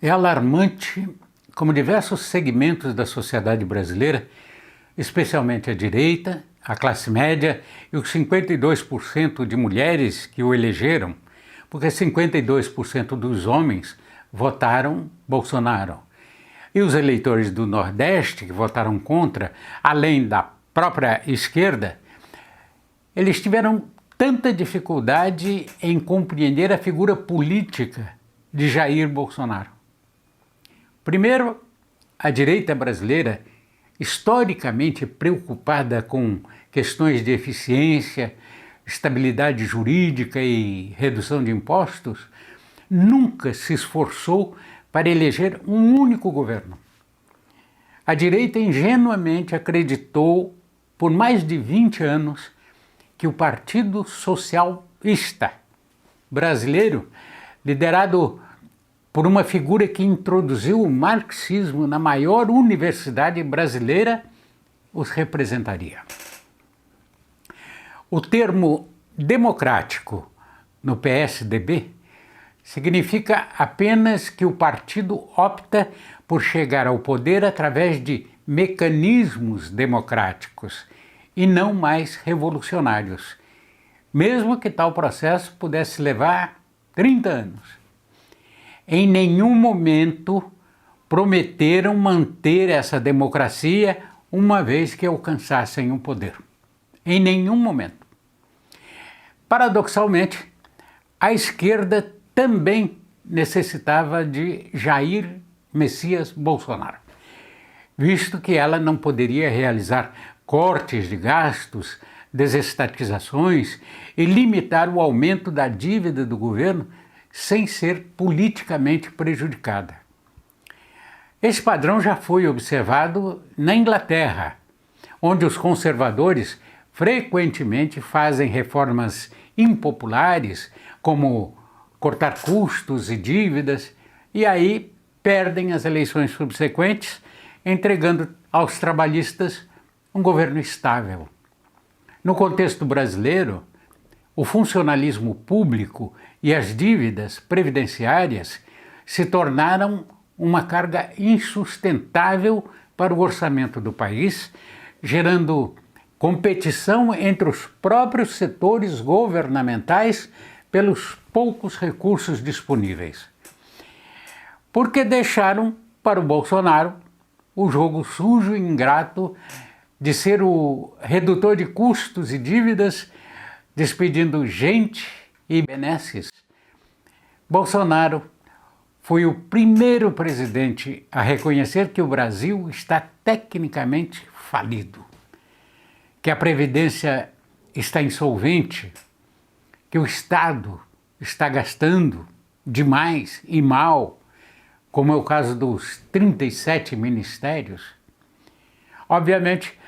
É alarmante como diversos segmentos da sociedade brasileira, especialmente a direita, a classe média e os 52% de mulheres que o elegeram, porque 52% dos homens votaram Bolsonaro. E os eleitores do Nordeste, que votaram contra, além da própria esquerda, eles tiveram tanta dificuldade em compreender a figura política de Jair Bolsonaro. Primeiro, a direita brasileira, historicamente preocupada com questões de eficiência, estabilidade jurídica e redução de impostos, nunca se esforçou para eleger um único governo. A direita ingenuamente acreditou, por mais de 20 anos, que o Partido Socialista brasileiro, liderado por uma figura que introduziu o marxismo na maior universidade brasileira, os representaria. O termo democrático no PSDB significa apenas que o partido opta por chegar ao poder através de mecanismos democráticos e não mais revolucionários, mesmo que tal processo pudesse levar 30 anos. Em nenhum momento prometeram manter essa democracia uma vez que alcançassem o poder. Em nenhum momento. Paradoxalmente, a esquerda também necessitava de Jair Messias Bolsonaro, visto que ela não poderia realizar cortes de gastos, desestatizações e limitar o aumento da dívida do governo sem ser politicamente prejudicada. Esse padrão já foi observado na Inglaterra, onde os conservadores frequentemente fazem reformas impopulares, como cortar custos e dívidas, e aí perdem as eleições subsequentes, entregando aos trabalhistas um governo estável. No contexto brasileiro, o funcionalismo público e as dívidas previdenciárias se tornaram uma carga insustentável para o orçamento do país, gerando competição entre os próprios setores governamentais pelos poucos recursos disponíveis. Porque deixaram para o Bolsonaro o jogo sujo e ingrato de ser o redutor de custos e dívidas, despedindo gente e benesses. Bolsonaro foi o primeiro presidente a reconhecer que o Brasil está tecnicamente falido, que a Previdência está insolvente, que o Estado está gastando demais e mal, como é o caso dos 37 ministérios. Obviamente,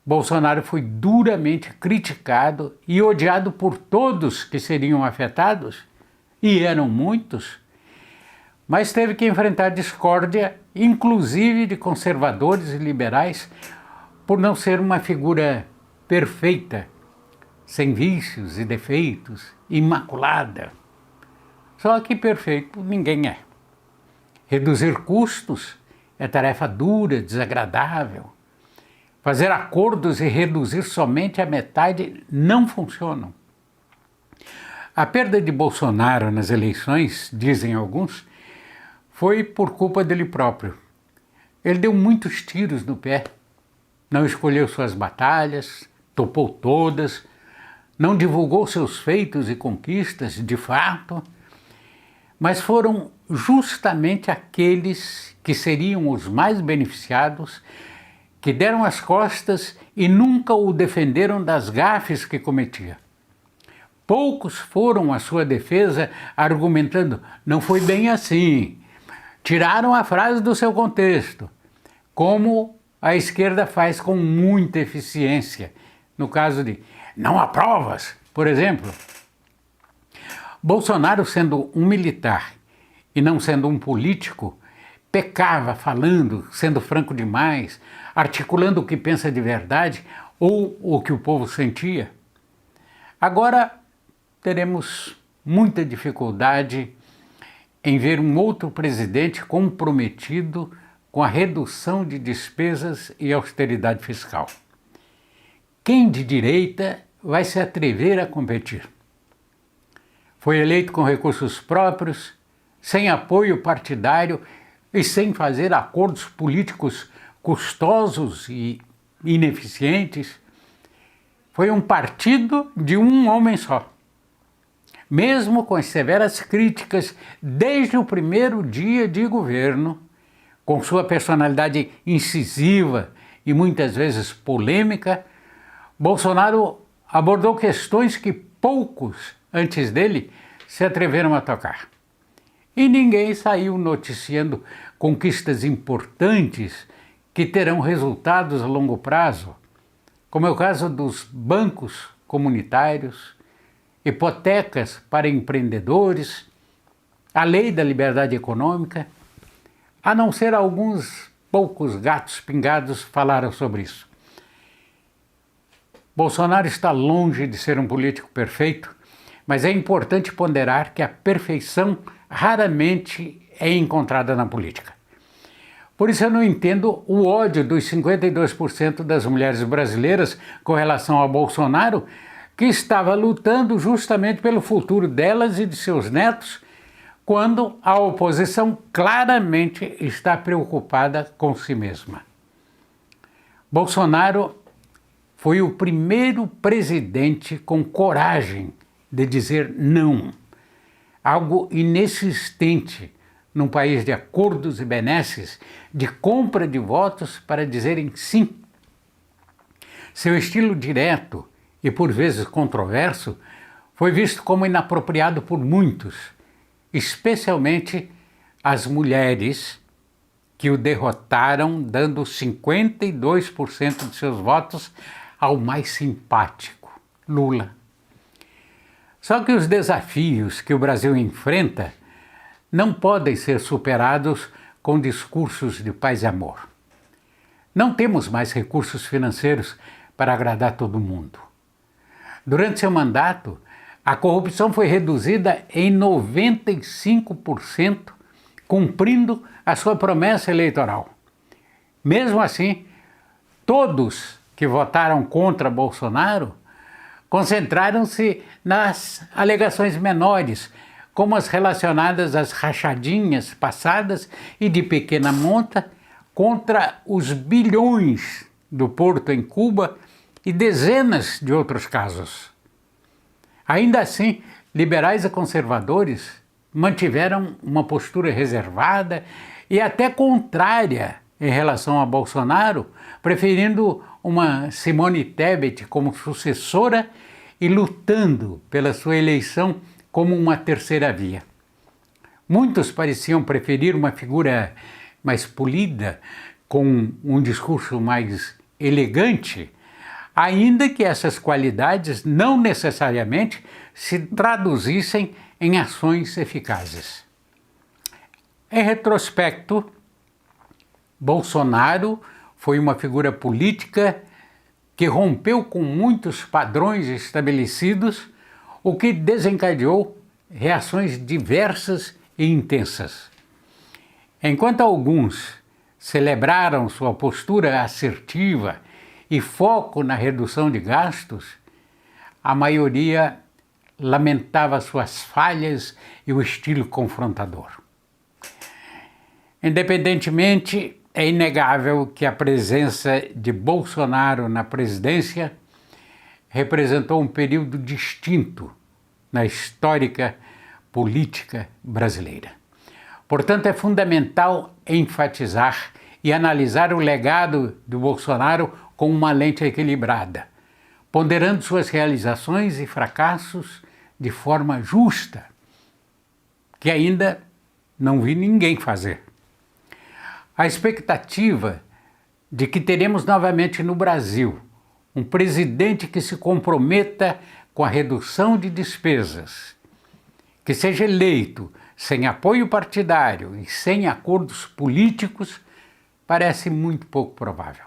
Bolsonaro foi duramente criticado e odiado por todos que seriam afetados, e eram muitos, mas teve que enfrentar discórdia, inclusive de conservadores e liberais, por não ser uma figura perfeita, sem vícios e defeitos, imaculada. Só que perfeito ninguém é. Reduzir custos é tarefa dura, desagradável. Fazer acordos e reduzir somente a metade não funcionam. A perda de Bolsonaro nas eleições, dizem alguns, foi por culpa dele próprio. Ele deu muitos tiros no pé, não escolheu suas batalhas, topou todas, não divulgou seus feitos e conquistas de fato, mas foram justamente aqueles que seriam os mais beneficiados que deram as costas e nunca o defenderam das gafes que cometia. Poucos foram à sua defesa argumentando, não foi bem assim, tiraram a frase do seu contexto, como a esquerda faz com muita eficiência, no caso de não há provas, por exemplo. Bolsonaro, sendo um militar e não sendo um político, pecava falando, sendo franco demais, articulando o que pensa de verdade ou o que o povo sentia. Agora teremos muita dificuldade em ver um outro presidente comprometido com a redução de despesas e austeridade fiscal. Quem de direita vai se atrever a competir? Foi eleito com recursos próprios, sem apoio partidário e sem fazer acordos políticos custosos e ineficientes. Foi um partido de um homem só. Mesmo com as severas críticas desde o primeiro dia de governo, com sua personalidade incisiva e muitas vezes polêmica, Bolsonaro abordou questões que poucos antes dele se atreveram a tocar. E ninguém saiu noticiando conquistas importantes que terão resultados a longo prazo, como é o caso dos bancos comunitários, hipotecas para empreendedores, a lei da liberdade econômica, a não ser alguns poucos gatos pingados falaram sobre isso. Bolsonaro está longe de ser um político perfeito, mas é importante ponderar que a perfeição raramente é encontrada na política. Por isso eu não entendo o ódio dos 52% das mulheres brasileiras com relação a Bolsonaro, que estava lutando justamente pelo futuro delas e de seus netos, quando a oposição claramente está preocupada com si mesma. Bolsonaro foi o primeiro presidente com coragem de dizer não, algo inexistente num país de acordos e benesses, de compra de votos para dizerem sim. Seu estilo direto e por vezes controverso foi visto como inapropriado por muitos, especialmente as mulheres que o derrotaram, dando 52% de seus votos ao mais simpático, Lula. Só que os desafios que o Brasil enfrenta não podem ser superados com discursos de paz e amor. Não temos mais recursos financeiros para agradar todo mundo. Durante seu mandato, a corrupção foi reduzida em 95%, cumprindo a sua promessa eleitoral. Mesmo assim, todos que votaram contra Bolsonaro concentraram-se nas alegações menores, como as relacionadas às rachadinhas passadas e de pequena monta contra os bilhões do Porto em Cuba e dezenas de outros casos. Ainda assim, liberais e conservadores mantiveram uma postura reservada e até contrária em relação a Bolsonaro, preferindo uma Simone Tebet como sucessora e lutando pela sua eleição como uma terceira via. Muitos pareciam preferir uma figura mais polida, com um discurso mais elegante, ainda que essas qualidades não necessariamente se traduzissem em ações eficazes. Em retrospecto, Bolsonaro foi uma figura política que rompeu com muitos padrões estabelecidos, o que desencadeou reações diversas e intensas. Enquanto alguns celebraram sua postura assertiva e foco na redução de gastos, a maioria lamentava suas falhas e o estilo confrontador. Independentemente, é inegável que a presença de Bolsonaro na presidência representou um período distinto na histórica política brasileira. Portanto, é fundamental enfatizar e analisar o legado do Bolsonaro com uma lente equilibrada, ponderando suas realizações e fracassos de forma justa, que ainda não vi ninguém fazer. A expectativa de que teremos novamente no Brasil um presidente que se comprometa com a redução de despesas, que seja eleito sem apoio partidário e sem acordos políticos, parece muito pouco provável.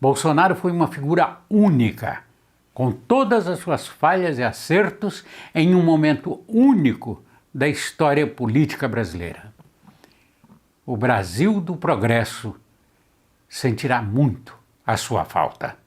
Bolsonaro foi uma figura única, com todas as suas falhas e acertos, em um momento único da história política brasileira. O Brasil do progresso sentirá muito a sua falta.